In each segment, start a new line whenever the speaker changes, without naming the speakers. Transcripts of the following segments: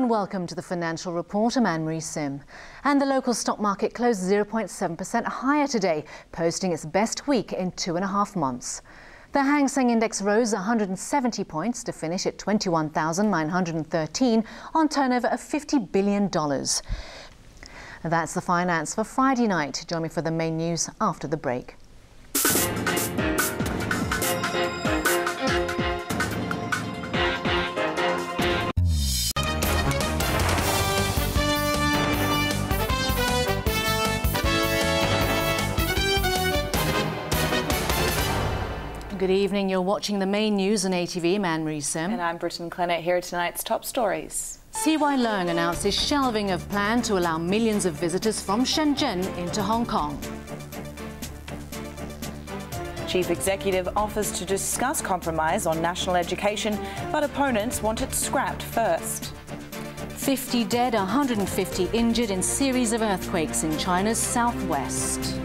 and welcome to the Financial Report. I'm Anne-Marie Sim. And the local stock market closed 0.7% higher today, posting its best week in 2.5 months. The Hang Seng Index rose 170 points to finish at 21,913 on turnover of $50 billion. That's the finance for Friday night. Join me for the main news after the break. Good evening. You're watching the main news on ATV. I'm Anne-Marie Sim.
And I'm Britton Clennett. Here are tonight's top stories.
CY Leung announces shelving of plan to allow millions of visitors from Shenzhen into Hong Kong.
Chief Executive offers to discuss compromise on national education, but opponents want it scrapped first.
50 dead, 150 injured in series of earthquakes in China's southwest.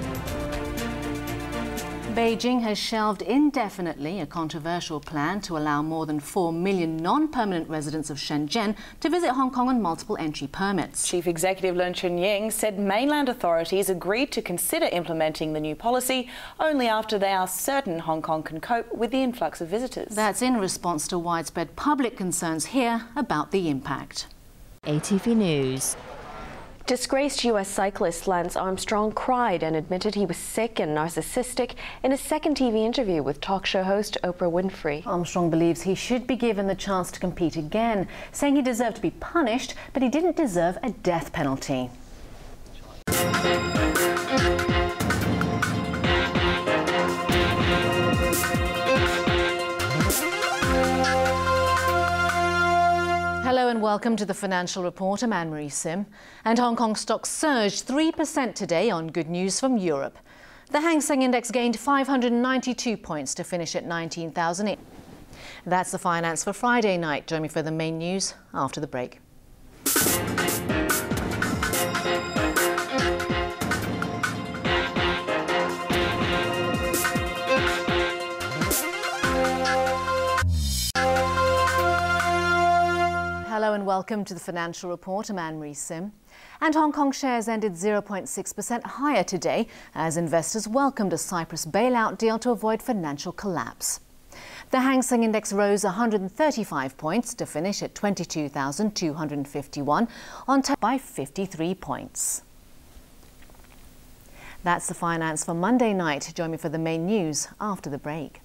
Beijing has shelved indefinitely a controversial plan to allow more than 4 million non-permanent residents of Shenzhen to visit Hong Kong on multiple entry permits.
Chief Executive Leung Chun-ying said mainland authorities agreed to consider implementing the new policy only after they are certain Hong Kong can cope with the influx of visitors.
That's in response to widespread public concerns here about the impact.
ATV News.
Disgraced U.S. cyclist Lance Armstrong cried and admitted he was sick and narcissistic in a second TV interview with talk show host Oprah Winfrey.
Armstrong believes he should be given the chance to compete again, saying he deserved to be punished, but he didn't deserve a death penalty. Hello and welcome to the Financial Report. I'm Anne-Marie Sim. And Hong Kong stocks surged 3% today on good news from Europe. The Hang Seng Index gained 592 points to finish at 19,008. That's the finance for Friday night. Join me for the main news after the break. Hello and welcome to the Financial Report. I'm Anne-Marie Sim. And Hong Kong shares ended 0.6% higher today as investors welcomed a Cyprus bailout deal to avoid financial collapse. The Hang Seng Index rose 135 points to finish at 22,251 on by 53 points. That's the finance for Monday night. Join me for the main news after the break.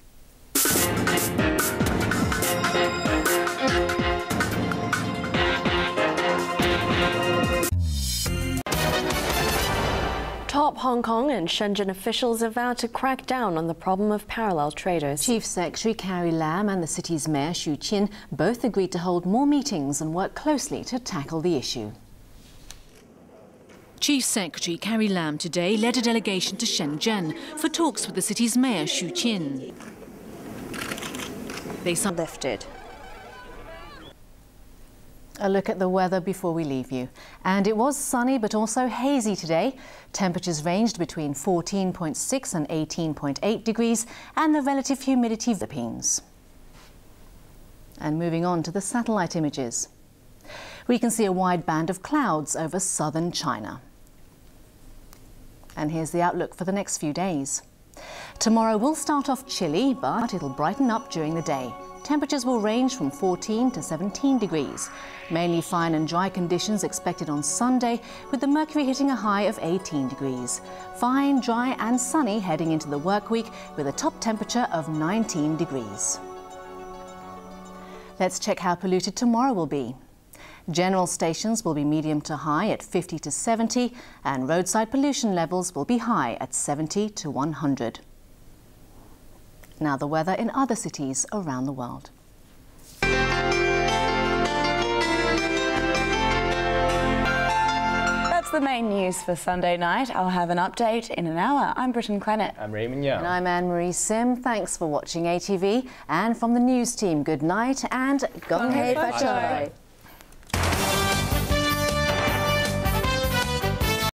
Top Hong Kong and Shenzhen officials have vowed to crack down on the problem of parallel traders.
Chief Secretary Carrie Lam and the city's mayor Xu Qin both agreed to hold more meetings and work closely to tackle the issue. Chief Secretary Carrie Lam today led a delegation to Shenzhen for talks with the city's mayor Xu Qin. They lifted. A look at the weather before we leave you. And it was sunny but also hazy today. Temperatures ranged between 14.6 and 18.8 degrees and the relative humidity of the Philippines. And moving on to the satellite images. We can see a wide band of clouds over southern China. And here's the outlook for the next few days. Tomorrow will start off chilly, but it'll brighten up during the day. Temperatures will range from 14 to 17 degrees. Mainly fine and dry conditions expected on Sunday, with the mercury hitting a high of 18 degrees. Fine, dry and sunny heading into the work week with a top temperature of 19 degrees. Let's check how polluted tomorrow will be. General stations will be medium to high at 50 to 70 and roadside pollution levels will be high at 70 to 100. Now the weather in other cities around the world.
That's the main news for Sunday night. I'll have an update in an hour. I'm Britton Clennett.
I'm Raymond Young.
And I'm Anne-Marie Sim. Thanks for watching ATV. And from the news team, good night and Gong Hei Fa Choi.